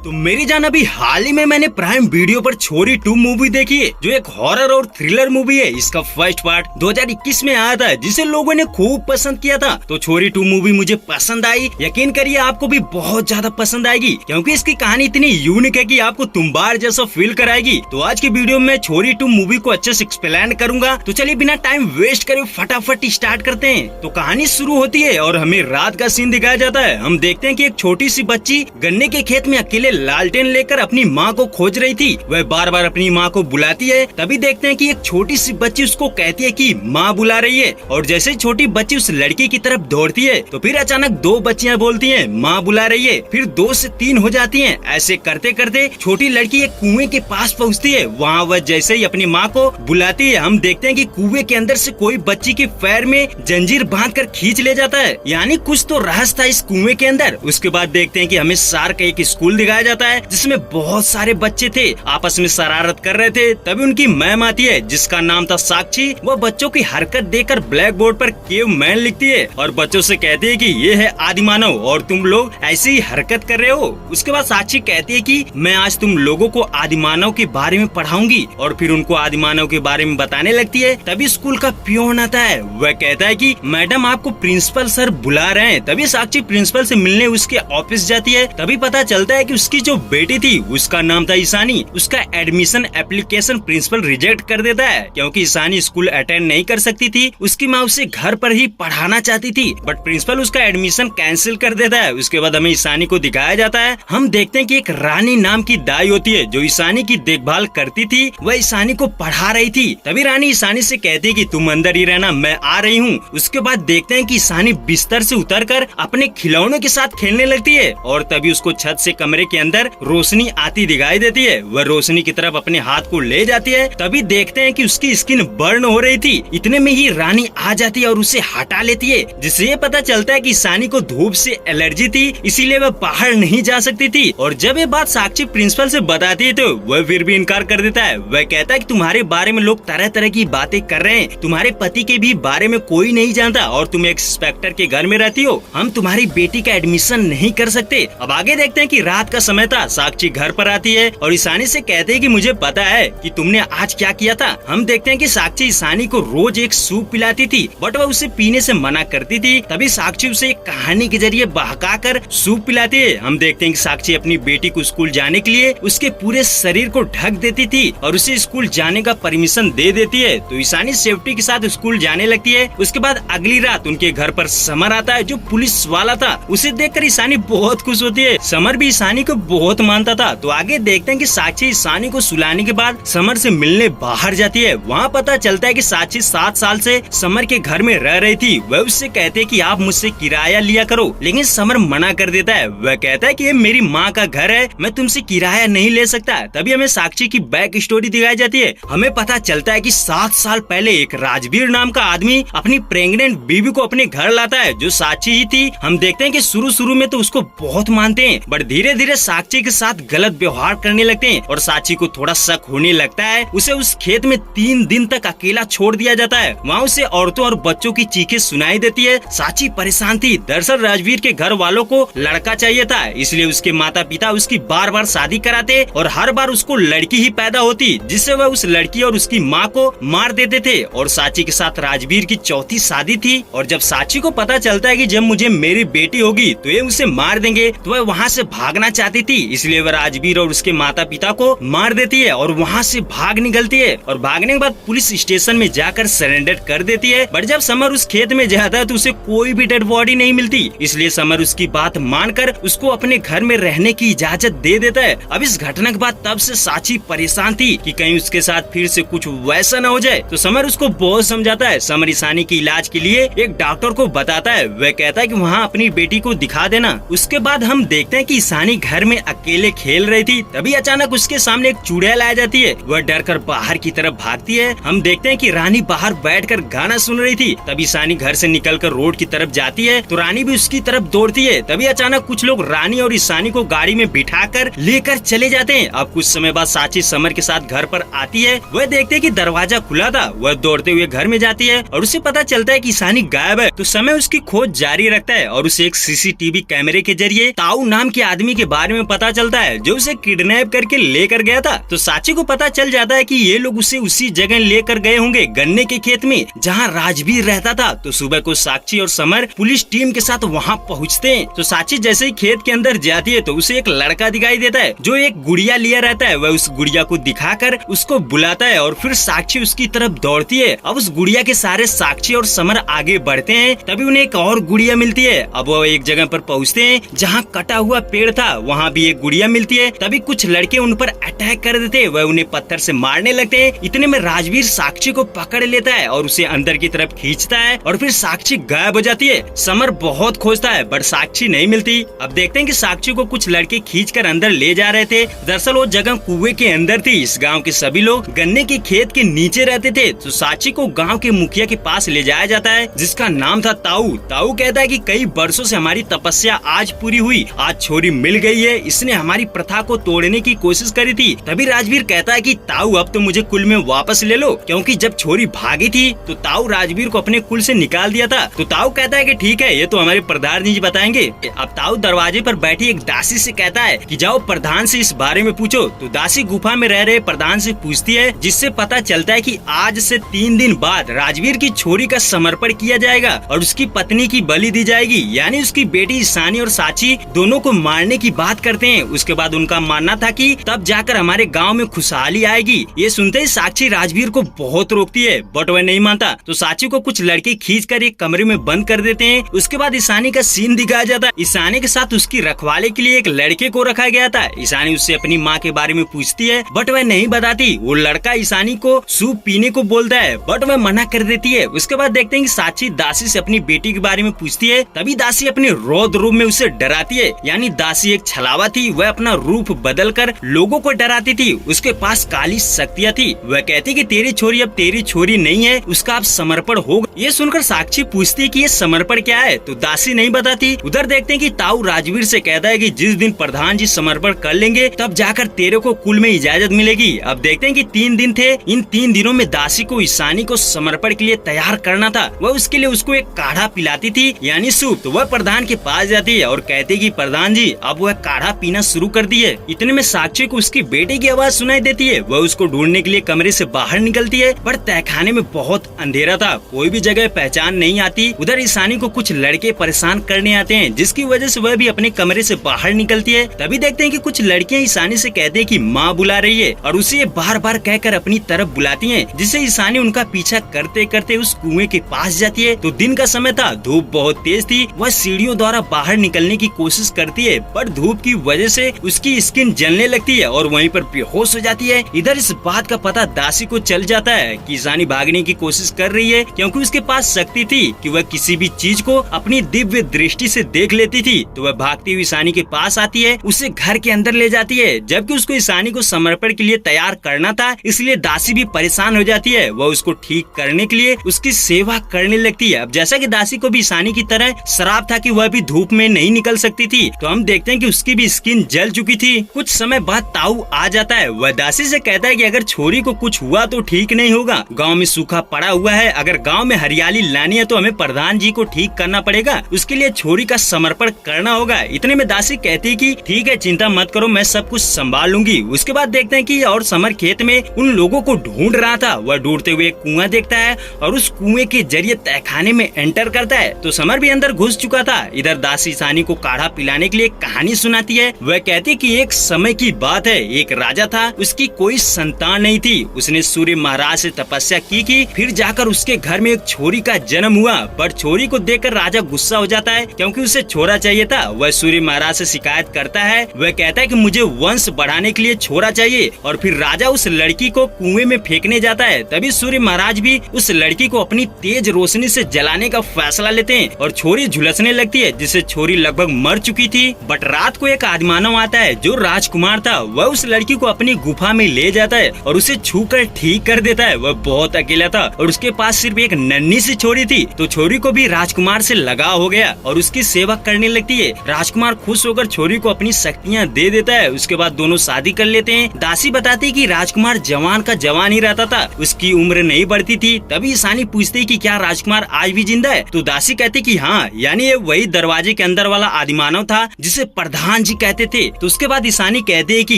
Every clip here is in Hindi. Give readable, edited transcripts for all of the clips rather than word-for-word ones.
तो मेरी जान अभी हाल ही में मैंने प्राइम वीडियो पर छोरी 2 मूवी देखी है, जो एक हॉरर और थ्रिलर मूवी है। इसका फर्स्ट पार्ट 2021 में आया था, जिसे लोगों ने खूब पसंद किया था। तो छोरी 2 मूवी मुझे पसंद आई। यकीन करिए आपको भी बहुत ज्यादा पसंद आएगी, क्योंकि इसकी कहानी इतनी यूनिक है कि आपको तुम्बाड़ जैसा फील कराएगी। तो आज की वीडियो में छोरी 2 मूवी को अच्छे से एक्सप्लेन करूंगा। तो चलिए बिना टाइम वेस्ट करे फटाफट स्टार्ट करते हैं। तो कहानी शुरू होती है और हमें रात का सीन दिखाया जाता है। हम देखते हैं कि एक छोटी सी बच्ची गन्ने के खेत में अकेले लालटेन लेकर अपनी माँ को खोज रही थी। वह बार बार अपनी माँ को बुलाती है। तभी देखते हैं कि एक छोटी सी बच्ची उसको कहती है कि माँ बुला रही है, और जैसे छोटी बच्ची उस लड़की की तरफ दौड़ती है तो फिर अचानक 2 बच्चियाँ बोलती हैं माँ बुला रही है। फिर 2 से 3 हो जाती हैं। ऐसे करते करते छोटी लड़की एक कुएं के पास पहुँचती है। वहाँ वह जैसे ही अपनी माँ को बुलाती है, हम देखते हैं कि कुएं के अंदर से कोई बच्ची के पैर में जंजीर बांधकर खींच ले जाता है। यानी कुछ तो रहस्य था इस कुएं के अंदर। उसके बाद देखते हैं कि हमें सार्क एक स्कूल दिखाया जाता है, जिसमें बहुत सारे बच्चे थे, आपस में शरारत कर रहे थे। तभी उनकी मैम आती है, जिसका नाम था साक्षी। वह बच्चों की हरकत देखकर ब्लैक बोर्ड पर केव मैन लिखती है और बच्चों से कहती है कि ये है आदिमानव और तुम लोग ऐसी ही हरकत कर रहे हो। उसके बाद साक्षी कहती है कि मैं आज तुम लोगों को आदिमानव के बारे में पढ़ाऊंगी, और फिर उनको आदिमानव के बारे में बताने लगती है। तभी स्कूल का पियोन आता है। वह कहता है कि मैडम आपको प्रिंसिपल सर बुला रहे हैं। तभी साक्षी प्रिंसिपल से मिलने उसके ऑफिस जाती है। तभी पता चलता है कि उसकी जो बेटी थी उसका नाम था ईशानी। उसका एडमिशन एप्लीकेशन प्रिंसिपल रिजेक्ट कर देता है, क्योंकि ईशानी स्कूल अटेंड नहीं कर सकती थी। उसकी माँ उसे घर पर ही पढ़ाना चाहती थी, बट प्रिंसिपल उसका एडमिशन कैंसिल कर देता है। उसके बाद हमें ईशानी को दिखाया जाता है। हम देखते हैं कि एक रानी नाम की दाई होती है, जो ईशानी की देखभाल करती थी। वह ईशानी को पढ़ा रही थी। तभी रानी ईशानी से कहती है कि तुम अंदर ही रहना, मैं आ रही हूँ। उसके बाद देखते हैं कि ईशानी बिस्तर से उतरकर अपने खिलौनों के साथ खेलने लगती है, और तभी उसको छत से कमरे के अंदर रोशनी आती दिखाई देती है। वह रोशनी की तरफ अपने हाथ को ले जाती है। तभी देखते हैं कि उसकी स्किन बर्न हो रही थी। इतने में ही रानी आ जाती है और उसे हटा लेती है, जिससे ये पता चलता है कि ईशानी को धूप से एलर्जी थी, इसीलिए वह बाहर नहीं जा सकती थी। और जब ये बात साक्षी प्रिंसिपल से बताती है तो वह फिर भी इनकार कर देता है। वह कहता है कि तुम्हारे बारे में लोग तरह तरह की बातें कर रहे हैं, तुम्हारे पति के भी बारे में कोई नहीं जानता, और तुम एक इंस्पेक्टर के घर में रहती हो। हम तुम्हारी बेटी का एडमिशन नहीं कर सकते। अब आगे देखते हैं कि रात का समय था। साक्षी घर पर आती है और ईशानी से कहते हैं कि मुझे पता है कि तुमने आज क्या किया था। हम देखते हैं कि साक्षी ईशानी को रोज एक सूप पिलाती थी, बट वह उसे पीने से मना करती थी। तभी साक्षी उसे एक कहानी के जरिए बहकाकर सूप पिलाती है। हम देखते हैं कि साक्षी अपनी बेटी को स्कूल जाने के लिए उसके पूरे शरीर को ढक देती थी और उसे स्कूल जाने का परमिशन दे देती है। तो ईशानी सेफ्टी के साथ स्कूल जाने लगती है। उसके बाद अगली रात उनके घर पर समर आता है, जो पुलिस वाला था। उसे देखकर ईशानी बहुत खुश होती है। समर भी ईशानी को बहुत मानता था। तो आगे देखते हैं कि साक्षी ईशानी को सुलाने के बाद समर से मिलने बाहर जाती है। वहाँ पता चलता है कि साक्षी 7 साल से समर के घर में रह रही थी। वह उससे कहते हैं कि आप मुझसे किराया लिया करो, लेकिन समर मना कर देता है। वह कहता है कि ये मेरी माँ का घर है, मैं तुमसे किराया नहीं ले सकता। तभी हमें साक्षी की बैक स्टोरी दिखाई जाती है। हमें पता चलता है कि 7 साल पहले एक राजवीर नाम का आदमी अपनी प्रेग्नेंट बीवी को अपने घर लाता है, जो साक्षी ही थी। हम देखते हैं कि शुरू में तो उसको बहुत मानते हैं, बट धीरे धीरे साक्षी के साथ गलत व्यवहार करने लगते हैं, और साक्षी को थोड़ा शक होने लगता है। उसे उस खेत में 3 दिन तक अकेला छोड़ दिया जाता है। वहाँ उसे औरतों और बच्चों की चीखें सुनाई देती है। साक्षी परेशान थी। दरअसल राजवीर के घर वालों को लड़का चाहिए था, इसलिए उसके माता पिता उसकी बार बार शादी कराते, और हर बार उसको लड़की ही पैदा होती, जिससे वह उस लड़की और उसकी माँ को मार देते थे। और साक्षी के साथ राजवीर की चौथी शादी थी। और जब साक्षी को पता चलता है कि जब मुझे मेरी बेटी होगी तो ये उसे मार देंगे, तो वह वहाँ से भागना चाहती थी। इसलिए वह राजवीर और उसके माता पिता को मार देती है और वहाँ से भाग निकलती है। और भागने के बाद पुलिस स्टेशन में जाकर सरेंडर कर देती है। बट जब समर उस खेत में जाता है तो उसे कोई भी डेड बॉडी नहीं मिलती। इसलिए समर उसकी बात मानकर उसको अपने घर में रहने की इजाजत दे देता है। अब इस घटना के बाद तब से साक्षी परेशान थी कि कहीं उसके साथ फिर से कुछ वैसा न हो जाए। तो समर उसको बहुत समझाता है। समर ईशानी के इलाज के लिए एक डॉक्टर को बताता है। वह कहता है कि वहाँ अपनी बेटी को दिखा देना। उसके बाद हम देखते हैं कि ईशानी घर में अकेले खेल रही थी। तभी अचानक उसके सामने एक चुड़ैल आ जाती है। वह डर कर बाहर की तरफ भागती है। हम देखते हैं कि रानी बाहर बैठकर गाना सुन रही थी। तभी ईशानी घर से निकलकर रोड की तरफ जाती है, तो रानी भी उसकी तरफ दौड़ती है। तभी अचानक कुछ लोग रानी और ईशानी को गाड़ी में बिठाकर लेकर चले जाते हैं। अब कुछ समय बाद साक्षी समर के साथ घर पर आती है। वह देखते हैं कि दरवाजा खुला था। वह दौड़ते हुए घर में जाती है और उसे पता चलता है कि ईशानी गायब है। तो समय उसकी खोज जारी रखता है और उसे एक सीसीटीवी कैमरे के जरिए ताऊ नाम के आदमी के बारे में में पता चलता है जो उसे किडनैप करके लेकर गया था। तो साची को पता चल जाता है कि ये लोग उसे उसी जगह लेकर गए होंगे, गन्ने के खेत में जहाँ राजवीर रहता था। तो सुबह को साक्षी और समर पुलिस टीम के साथ वहाँ पहुँचते हैं। तो साची जैसे ही खेत के अंदर जाती है तो उसे एक लड़का दिखाई देता है जो एक गुड़िया लिया रहता है। वह उस गुड़िया को दिखाकर उसको बुलाता है और फिर साक्षी उसकी तरफ दौड़ती है। अब उस गुड़िया के सारे साक्षी और समर आगे बढ़ते हैं, तभी उन्हें एक और गुड़िया मिलती है। अब वो एक जगह पर पहुँचते हैं जहाँ कटा हुआ पेड़ था, वहाँ भी एक गुड़िया मिलती है। तभी कुछ लड़के उन पर अटैक कर देते हैं, वह उन्हें पत्थर से मारने लगते हैं। इतने में राजवीर साक्षी को पकड़ लेता है और उसे अंदर की तरफ खींचता है और फिर साक्षी गायब हो जाती है। समर बहुत खोजता है बट साक्षी नहीं मिलती। अब देखते हैं कि साक्षी को कुछ लड़के खींचकर अंदर ले जा रहे थे। दरअसल वो जगह कुएं के अंदर थी। इस गांव के सभी लोग गन्ने के खेत के नीचे रहते थे। तो साक्षी को गांव के मुखिया के पास ले जाया जाता है जिसका नाम था ताऊ। ताऊ कहता है कि कई वर्षों से हमारी तपस्या आज पूरी हुई, आज छोरी मिल गई है, इसने हमारी प्रथा को तोड़ने की कोशिश करी थी। तभी राजवीर कहता है कि ताऊ अब तो मुझे कुल में वापस ले लो, क्योंकि जब छोरी भागी थी तो ताऊ राजवीर को अपने कुल से निकाल दिया था। तो ताऊ कहता है कि ठीक है, ये तो हमारे प्रधान जी बताएंगे। अब ताऊ दरवाजे पर बैठी एक दासी से कहता है कि जाओ प्रधान से इस बारे में पूछो। तो दासी गुफा में रह रहे प्रधान से पूछती है, जिससे पता चलता है कि आज से 3 दिन बाद राजवीर की छोरी का समर्पण किया जाएगा और उसकी पत्नी की बलि दी जाएगी। यानी उसकी बेटी ईशानी और साची दोनों को मारने की बात करते हैं। उसके बाद उनका मानना था कि तब जाकर हमारे गांव में खुशहाली आएगी। ये सुनते ही साक्षी राजवीर को बहुत रोकती है बट वह नहीं मानता। तो साची को कुछ लड़के खींचकर एक कमरे में बंद कर देते हैं। उसके बाद ईशानी का सीन दिखाया जाता है। ईशानी के साथ उसकी रखवाले के लिए एक लड़के को रखा गया था। ईशानी उससे अपनी माँ के बारे में पूछती है बट वह नहीं बताती। वो लड़का ईशानी को सूप पीने को बोलता है बट वह मना कर देती है। उसके बाद देखते हैं कि साची दासी से अपनी बेटी के बारे में पूछती है। तभी दासी अपने रौद्र रूप में उसे डराती है। यानी दासी एक छलावा थी, वह अपना रूप बदलकर लोगों को डराती थी। उसके पास काली शक्तियाँ थी। वह कहती कि तेरी छोरी अब तेरी छोरी नहीं है, उसका अब समर्पण होगा। ये सुनकर साक्षी पूछती है कि ये समर्पण क्या है, तो दासी नहीं बताती। उधर देखते हैं कि ताऊ राजवीर से कहता है कि जिस दिन प्रधान जी समर्पण कर लेंगे तब जाकर तेरे को कुल में इजाजत मिलेगी। अब देखते हैं कि 3 दिन थे। इन 3 दिनों में दासी को ईशानी को समर्पण के लिए तैयार करना था। वह उसके लिए उसको एक काढ़ा पिलाती थी यानी सूप। तो वह प्रधान के पास जाती है और कहती कि प्रधान जी अब वह काढ़ा पीना शुरू कर दी है। इतने में साक्षी को उसकी बेटे की आवाज सुनाई देती है। वह उसको ढूंढने के लिए कमरे से बाहर निकलती है पर तहखाने में बहुत अंधेरा था, कोई भी जगह पहचान नहीं आती। उधर ईशानी को कुछ लड़के परेशान करने आते हैं जिसकी वजह से वह भी अपने कमरे से बाहर निकलती है। तभी देखते हैं कि कुछ लड़कियां ईशानी से कहते हैं कि माँ बुला रही है और उसे बार बार कहकर अपनी तरफ बुलाती हैं, जिससे ईशानी उनका पीछा करते करते उस कुएं के पास जाती है। तो दिन का समय था, धूप बहुत तेज थी। वह सीढ़ियों द्वारा बाहर निकलने की कोशिश करती है पर धूप की वजह से उसकी स्किन जलने लगती है और वहीं पर बेहोश हो जाती है। इधर इस बात का पता दासी को चल जाता है कि ईशानी भागने की कोशिश कर रही है, क्योंकि उसके पास शक्ति थी कि वह किसी भी चीज को अपनी दिव्य दृष्टि से देख लेती थी। तो वह भागती हुई ईशानी के पास आती है, उसे घर के अंदर ले जाती है। जबकि उसको ईशानी को समर्पण के लिए तैयार करना था, इसलिए दासी भी परेशान हो जाती है। वह उसको ठीक करने के लिए उसकी सेवा करने लगती है। अब जैसा कि दासी को भी ईशानी की तरह श्राप था कि वह भी धूप में नहीं निकल सकती थी, तो हम देखते हैं कि उसकी भी स्किन जल चुकी थी। कुछ समय बाद ताऊ आ जाता है। वह दासी से कहता है कि अगर छोरी को कुछ हुआ तो ठीक नहीं होगा, गांव में सूखा पड़ा हुआ है, अगर गांव में हरियाली लानी है तो हमें प्रधान जी को ठीक करना पड़ेगा, उसके लिए छोरी का समर्पण करना होगा। इतने में दासी कहती है कि ठीक है, चिंता मत करो, मैं सब कुछ संभाल लूंगी। उसके बाद देखते हैं कि और समर खेत में उन लोगों को ढूंढ रहा था। वह ढूंढते हुए कुआं देखता है और उस कुएं के जरिए तहखाने में एंटर करता है। तो समर भी अंदर घुस चुका था। इधर दासी ईशानी को काढ़ा पिलाने के लिए कहानी सुनाती है। वह कहती कि एक समय की बात है, एक राजा था, उसकी कोई संतान नहीं थी। उसने सूर्य महाराज से तपस्या की फिर जाकर उसके घर में एक छोरी का जन्म हुआ। पर छोरी को देखकर राजा गुस्सा हो जाता है, क्योंकि उसे छोरा चाहिए था। वह सूर्य महाराज से शिकायत करता है। वह कहता है कि मुझे वंश बढ़ाने के लिए छोरा चाहिए और फिर राजा उस लड़की को कुएं में फेंकने जाता है। तभी सूर्य महाराज भी उस लड़की को अपनी तेज रोशनी से जलाने का फैसला लेते हैं और छोरी झुलसने लगती है, जिससे छोरी लगभग मर चुकी थी। बट रात को एक आदिमानव आता है जो राजकुमार था। वह उस लड़की को अपनी गुफा में ले जाता है और उसे छूकर ठीक कर देता है। वह बहुत अकेला था और उसके पास सिर्फ एक नन्ही सी छोरी थी। तो छोरी को भी राजकुमार से लगाव हो गया और उसकी सेवा करने लगती है। राजकुमार खुश होकर छोरी को अपनी शक्तियाँ दे देता है। उसके बाद दोनों शादी कर लेते हैं। दासी बताती कि राजकुमार जवान का जवान ही रहता था, उसकी उम्र नहीं बढ़ती थी। तभी ईशानी पूछती कि क्या राजकुमार आज भी जिंदा है? तो दासी कहती कि हाँ, यानी ये वही दरवाजे के अंदर वाला आदिमानव था जिसे प्रधान हाँ जी कहते थे। तो उसके बाद ईशानी कहते है कि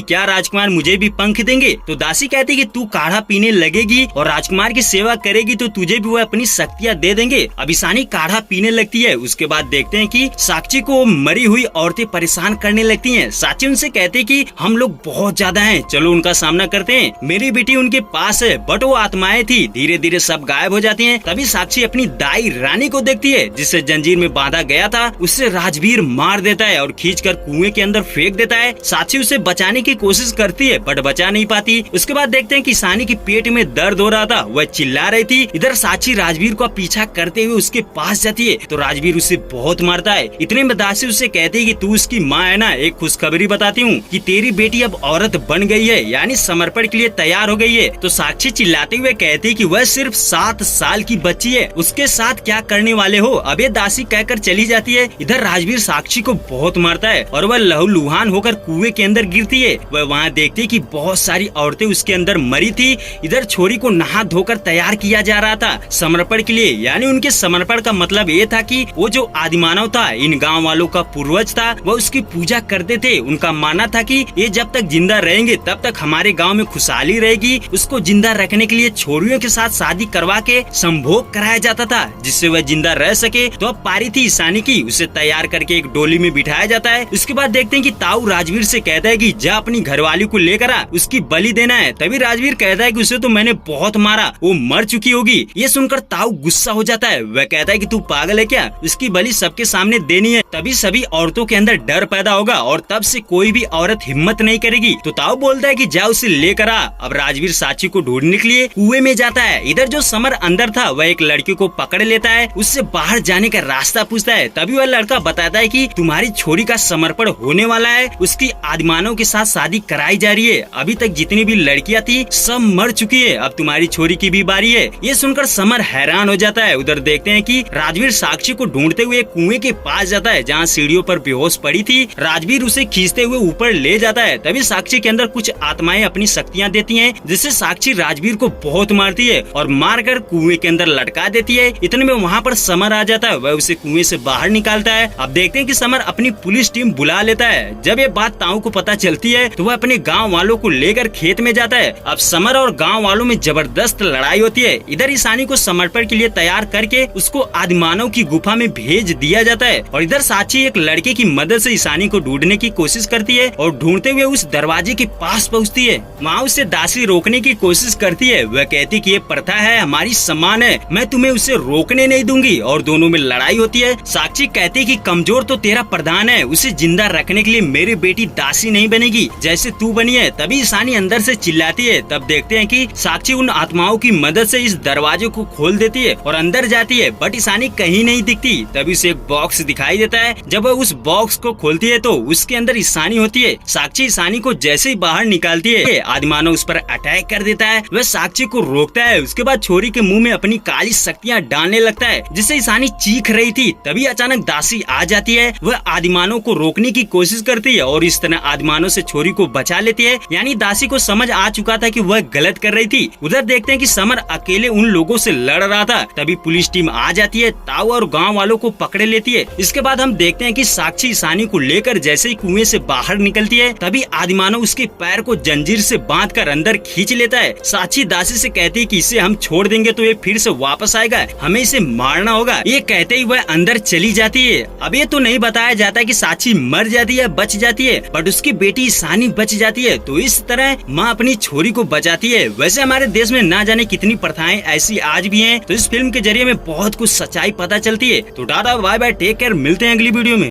क्या राजकुमार मुझे भी पंख देंगे? तो दासी कहती कि तू काढ़ा पीने लगेगी और राजकुमार की सेवा करेगी तो तुझे भी वो अपनी शक्तियाँ दे देंगे। अब ईशानी काढ़ा पीने लगती है। उसके बाद देखते हैं कि साक्षी को मरी हुई औरतें परेशान करने लगती हैं। साक्षी उनसे कहते कि हम लोग बहुत ज्यादा हैं, चलो उनका सामना करते हैं। मेरी बेटी उनके पास है बट वो आत्माएं थी, धीरे धीरे सब गायब हो जाती हैं। तभी साक्षी अपनी दाई रानी को देखती है जिससे जंजीर में बांधा गया था, उससे राजवीर मार देता है और खींचकर कुएं के अंदर फेंक देता है। साक्षी उसे बचाने की कोशिश करती है बट बचा नहीं पाती। उसके बाद देखते हैं कि ईशानी के पेट में दर्द हो रहा था, वह चिल्ला रही थी। इधर साक्षी राजवीर को पीछा करते हुए उसके पास जाती है तो राजवीर उसे बहुत मारता है। इतने में दासी उससे कहती है कि तू उसकी माँ है ना, एक खुशखबरी बताती हूँ कि तेरी बेटी अब औरत बन गई है, यानी समर्पण के लिए तैयार हो गई है। तो साक्षी चिल्लाते हुए कहती है कि वह सिर्फ 7 साल की बच्ची है, उसके साथ क्या करने वाले हो? अब ये दासी कहकर चली जाती है। इधर राजवीर साक्षी को बहुत मारता है और वह लहूलुहान होकर कुएं के अंदर गिरती है। वह वहाँ देखती है कि बहुत सारी औरतें उसके अंदर मरी थी। इधर छोरी को नहा धोकर तैयार किया जा रहा था समर्पण के लिए, यानी उनके समर्पण का मतलब ये था कि वो जो आदिमानव था, इन गांव वालों का पूर्वज था, वह उसकी पूजा करते थे। उनका मानना था कि ये जब तक जिंदा रहेंगे तब तक हमारे गांव में खुशहाली रहेगी। उसको जिंदा रखने के लिए छोरियों के साथ शादी करवा के संभोग कराया जाता था जिससे वह जिंदा रह सके। तो अब पारी थी ईशानी की, उसे तैयार करके एक डोली में बिठाया जाता है। उसके बाद देखते हैं कि ताऊ राजवीर से कहता है कि जा अपनी घरवाली को लेकर आ, उसकी बलि देना है। तभी राजवीर कहता है कि उसे तो मैंने बहुत मारा, वो मर चुकी होगी। ये सुनकर ताऊ गुस्सा हो जाता है। वह कहता है कि तू पागल है क्या, उसकी बलि सबके सामने देनी है, तभी सभी औरतों के अंदर डर पैदा होगा और तब से कोई भी औरत हिम्मत नहीं करेगी। तो ताऊ बोलता है कि जा उसे लेकर आ। अब राजवीर साक्षी को ढूंढने के लिए कुएं में जाता है। इधर जो समर अंदर था वह एक लड़की को पकड़ लेता है, उससे बाहर जाने का रास्ता पूछता है। तभी वह लड़का बताता है कि तुम्हारी छोरी का समर्पण होने वाला है, उसकी आदिमानव के साथ शादी कराई जा रही है। अभी तक जितनी भी लड़कियां थी सब मर चुकी है, अब तुम्हारी छोरी की भी बारी है। ये सुनकर समर हैरान हो जाता है। उधर देखते हैं कि राजवीर साक्षी को ढूंढते हुए कुएं के पास जाता है जहाँ सीढ़ियों पर बेहोश पड़ी थी। राजवीर उसे खींचते हुए ऊपर ले जाता है। तभी साक्षी के अंदर कुछ आत्माएं अपनी शक्तियां देती हैं, जिससे साक्षी राजवीर को बहुत मारती है और मारकर कुएं के अंदर लटका देती है। इतने में वहाँ पर समर आ जाता है, वह उसे कुएं से बाहर निकालता है। अब देखते हैं कि समर अपनी पुलिस टीम बुला लेता है। जब ये बात ताऊ को पता चलती है तो वह अपने गाँव वालों को लेकर खेत में जाता है। अब समर और गाँव वालों में जबरदस्त लड़ाई होती है। इधर ईशानी को समर्पण के लिए तैयार करके उसको आदिमानव की गुफा में भेज दिया जाता है और इधर साक्षी एक लड़के की मदद से ईशानी को ढूंढने की कोशिश करती है और ढूंढते हुए उस दरवाजे के पास पहुंचती है। वहाँ उसे दासी रोकने की कोशिश करती है। वह कहती कि ये प्रथा है, हमारी सम्मान है, मैं तुम्हें उसे रोकने नहीं दूंगी और दोनों में लड़ाई होती है। साक्षी कहती कि कमजोर तो तेरा प्रधान है, उसे जिंदा रखने के लिए मेरी बेटी दासी नहीं बनेगी जैसे तू बनी है। तभी ईशानी अंदर से चिल्लाती है। तब देखते हैं कि साक्षी उन आत्माओं की मदद से इस दरवाजे को खोल देती है और अंदर जाती है बट ईशानी कहीं नहीं दिखती। तभी उसे एक बॉक्स दिखाई देता है। जब वह उस बॉक्स को खोलती है तो उसके अंदर ईशानी होती है। साक्षी ईशानी को जैसे ही बाहर निकालती है आदिमानव उस पर अटैक कर देता है। वह साक्षी को रोकता है। उसके बाद छोरी के मुंह में अपनी काली शक्तियाँ डालने लगता है जिससे ईशानी चीख रही थी। तभी अचानक दासी आ जाती है। वह आदिमानव को रोकने की कोशिश करती है और इस तरह आदिमानव से छोरी को बचा लेती है। यानी दासी को समझ आ चुका था कि वह गलत कर रही थी। उधर देखते हैं कि समर अकेले उन लोगों से लड़ रहा था। तभी पुलिस टीम आ जाती है, ताऊ और गांव वालों को पकड़ लेती है। इसके बाद हम देखते हैं कि साक्षी ईशानी को लेकर जैसे ही कुएं से बाहर निकलती है तभी आदिमानव उसके पैर को जंजीर से बांधकर अंदर खींच लेता है। साक्षी दासी से कहती है कि इसे हम छोड़ देंगे तो ये फिर से वापस आएगा, हमें इसे मारना होगा। ये कहते ही वह अंदर चली जाती है। अब ये तो नहीं बताया जाता कि साक्षी मर जाती है बच जाती है, बट उसकी बेटी ईशानी बच जाती है। तो इस तरह माँ अपनी छोरी को बचाती है। वैसे हमारे देश में ना जाने कितनी प्रथाएं ऐसी आज भी हैं। तो इस फिल्म के जरिए में बहुत कुछ सच्चाई पता चलती है। तो tata bye bye, take care, मिलते हैं अगली वीडियो में।